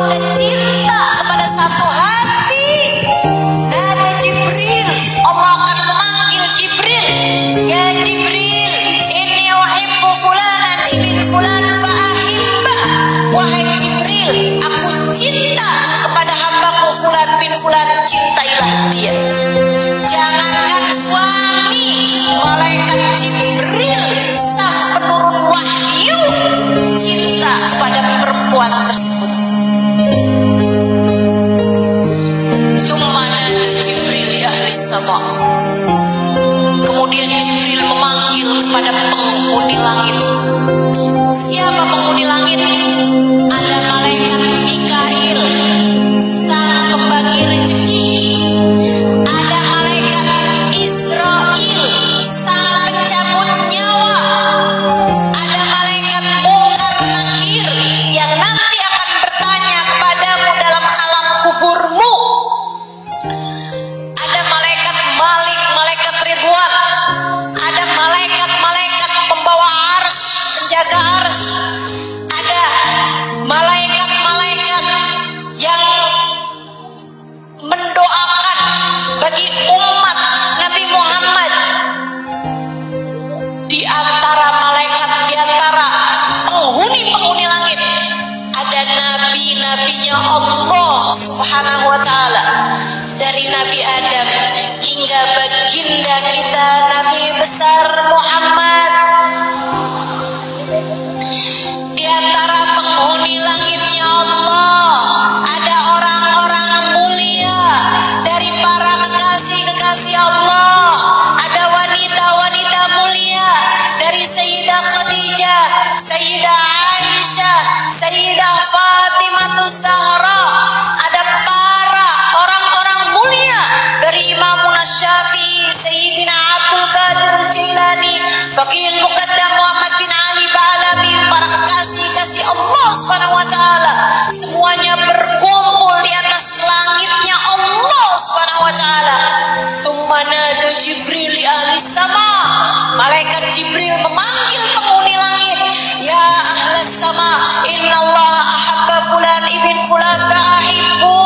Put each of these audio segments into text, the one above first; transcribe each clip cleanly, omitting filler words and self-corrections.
dan cinta kepada satu hati. Nada Jibril, Allah akan memanggil Jibril, ya Jibril, inni uhibbu fulanan ibn fulan fa'ahibbah. Wahai Jibril, aku cinta kepada hambaku fulan bin fulan, cintailah dia. Jangankan suami, malaikat Jibril sang penurun wahyu cinta kepada perempuan tersebut. Summa Jibril li ahli sama. Kemudian Jibril memanggil kepada penghuni langit. Siapa penghuni langit? Ada malaikat Mikail, sang pembagi rezeki. Ada malaikat Israil, sang pencabut nyawa. Ada malaikat Munkar Nakir yang nanti akan bertanya kepadamu dalam alam kuburmu. Ada malaikat Malik, malaikat Ridwan. Ada malaikat-malaikat pembawa ars, penjaga ars. Ada malaikat-malaikat yang mendoakan bagi umat Nabi Muhammad. Di antara malaikat, di antara penghuni langit, ada nabi-nabinya Allah Subhanahu wa ta'ala. Dari Nabi Adam hingga baginda kita Nabi besar Muhammad. Di antara penghuni langitnya Allah ada orang-orang mulia dari para kekasih-kekasih Allah. Ada wanita-wanita mulia dari Sayyidah Khadijah, Sayyidah Aisyah, Sayyidah Fatimah Zahra. Ada para orang-orang mulia dari Imam Syafi'i, Sayyidina Abdul Qadir Jilani, Faqih Muqaddam Muhammad bin Ali Ba'alabi, para kekasih-kasih Allah Subhanahu wa ta'ala. Semuanya berkumpul di atas langitnya Allah Subhanahu wa ta'ala. Tsumma nada Jibril li ahli sama. Malaikat Jibril memanggil penghuni langit, ya ahli sama, innallaha ahabba fulan ibn fulan fa'ahibbu.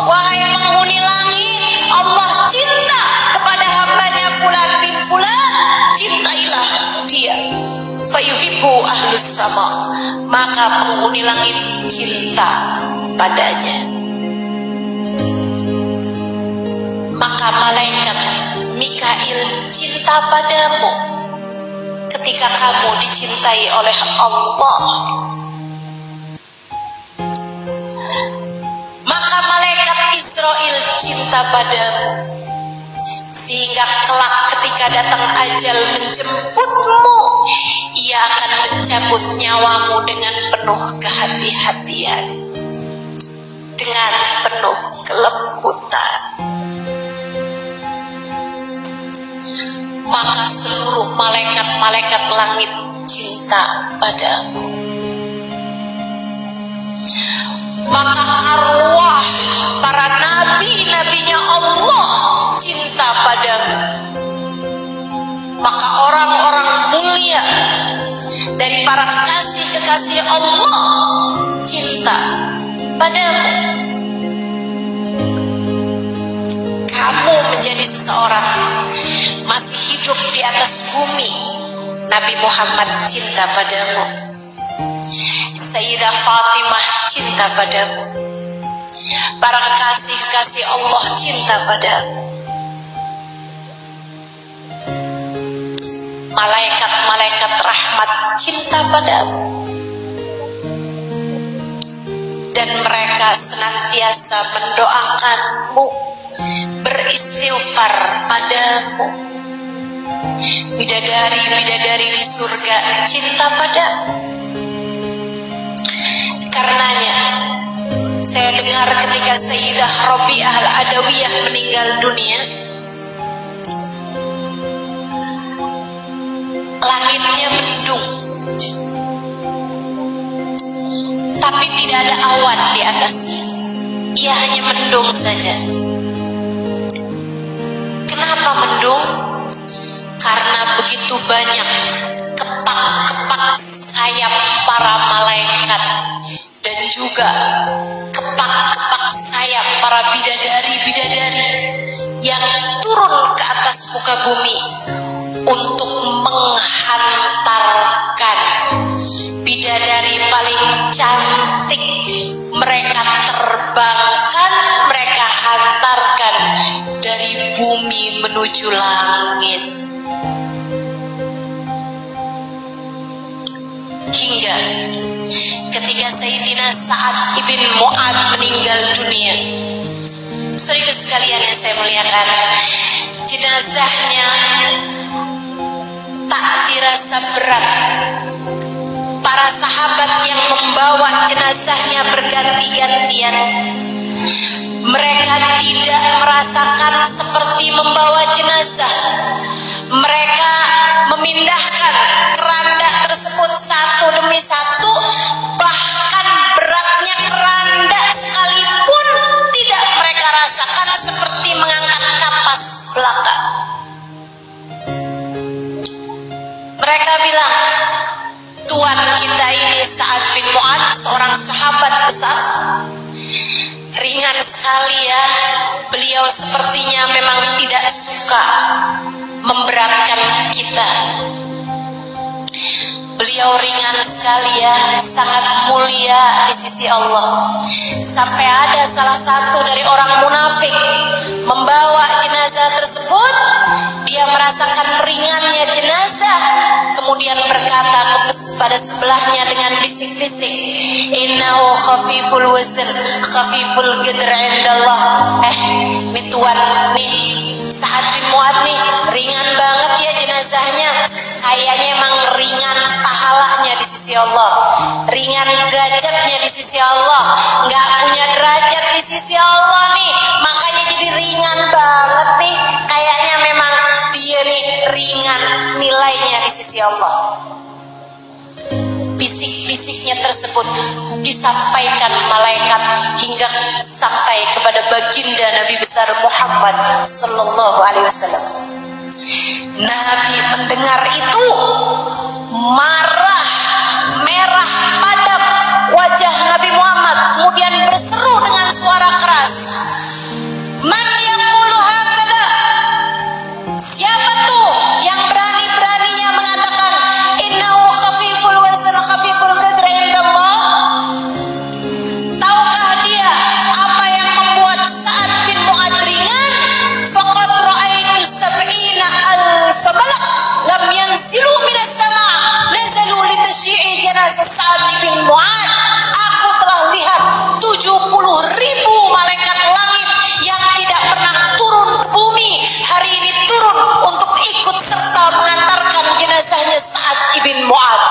Wahai penghuni langit, Allah cinta kepada hambanya fulan bin fulan, cintailah dia. Fayuhibbu ahlus sama, maka penghuni langit cinta padanya. Maka malaikat Mikail cinta padamu ketika kamu dicintai oleh Allah. Maka malaikat Israil cinta padamu, sehingga kelak ketika datang ajal menjemputmu, ia akan mencabut nyawamu dengan penuh kehati-hatian, dengan penuh kelembutan. Maka seluruh malaikat-malaikat langit cinta padamu. Maka arwah para nabi-nabinya Allah cinta padamu. Maka orang-orang mulia dari para kekasih-kekasih Allah cinta padamu. Kamu menjadi seseorang masih hidup di atas bumi, Nabi Muhammad cinta padamu. Sayyidah Fatimah cinta padamu. Para kekasih-kekasih Allah cinta padamu. Malaikat-malaikat rahmat cinta padamu. Dan mereka senantiasa mendoakanmu, beristighfar padamu. Bidadari-bidadari di surga cinta padamu. Karenanya saya dengar ketika Sayyidah Rabi'ah Al-Adawiyah meninggal dunia, langitnya mendung, tapi tidak ada awan di atasnya. Ia hanya mendung saja. Kenapa mendung? Karena begitu banyak kepak-kepak sayap para malaikat dan juga kepak-kepak sayap para bidadari-bidadari yang turun ke atas muka bumi untuk menghantarkan bidadari paling cantik. Mereka terbangkan, mereka hantarkan dari bumi menuju langit. Hingga ketika Sayyidina Sa'ad ibn Mu'ad meninggal dunia, saudara sekalian yang saya muliakan, jenazahnya tak dirasa berat. Para sahabat yang membawa jenazahnya berganti-gantian. Mereka tidak merasakan seperti membawa jenazah. Mereka memindahkan keranda tersebut satu demi satu, bahkan beratnya keranda sekalipun tidak mereka rasakan seperti mengangkat kapas belakang. Mereka bilang, Tuan kita ini Sa'ad bin Mu'ad, seorang sahabat besar, ringan sekali ya. Beliau sepertinya memang tidak suka memberatkan kita. Beliau ringan sekali ya, sangat mulia di sisi Allah. Sampai ada salah satu dari orang munafik membawa jenazah tersebut. Dia merasakan ringannya jenazah, kemudian berkata kepada sebelahnya dengan bisik-bisik, innahu khafiful wazn khafiful qadr indallah. Nih tuan nih, Sa'ad bin Mu'ad nih, ringan banget ya jenazahnya. Kayaknya emang ringan pahalanya di sisi Allah, ringan derajatnya di sisi Allah. Nggak punya derajat di sisi Allah nih, makanya jadi ringan banget nih. Kayaknya memang dia nih ringan nilainya di sisi Allah. Bisik-bisiknya tersebut disampaikan malaikat hingga sampai kepada baginda Nabi besar Muhammad sallallahu alaihi wasallam. Nabi mendengar itu marah, merah padam wajah Nabi Muhammad, kemudian berseru dengan suara keras, man yaqulu hakadha? Siapa tuh yang berani-beraninya mengatakan innahu khafiful wazn khafiful qadr indallah? Tahukah dia apa yang membuat Sa'ad bin Mu'ad ringan? Faqad ra'aitu sab'ina alf malak lam yanzilu minas sama' nazalu li tasyi'i janazah Sa'ad bin Mu'ad. Aku telah lihat 70.000 malaikat langit yang tidak pernah turun ke bumi, hari ini turun untuk ikut serta mengantarkan jenazahnya Sa'ad bin Mu'ad.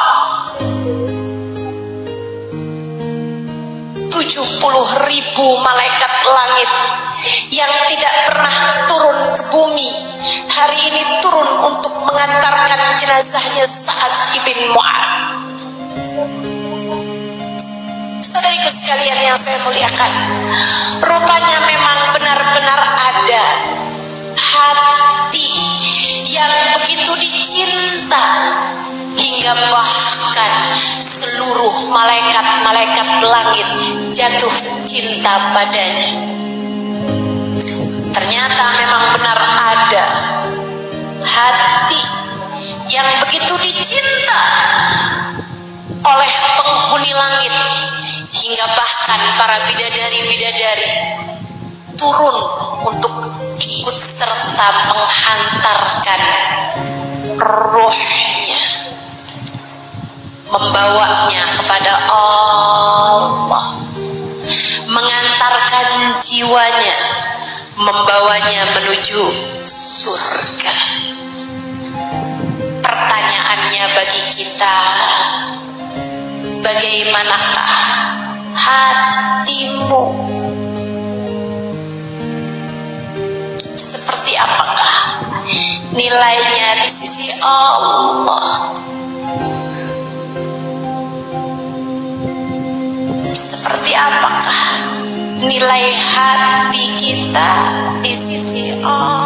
70.000 malaikat langit yang tidak pernah turun ke bumi, hari ini turun untuk mengantarkan jenazahnya Sa'ad bin Mu'ad. Saudariku sekalian yang saya muliakan, rupanya memang benar-benar ada hati yang begitu dicinta hingga bahkan seluruh malaikat-malaikat langit jatuh cinta padanya. Ternyata memang benar ada hati yang begitu dicinta oleh penghuni langit hingga bahkan para bidadari-bidadari turun untuk ikut serta menghantarkan ruhnya, membawanya kepada Allah, mengantarkan jiwanya, membawanya menuju surga. Pertanyaannya bagi kita, bagaimanakah hatimu? Seperti apakah nilainya di sisi Allah? Seperti apakah nilai hati kita di sisi Allah?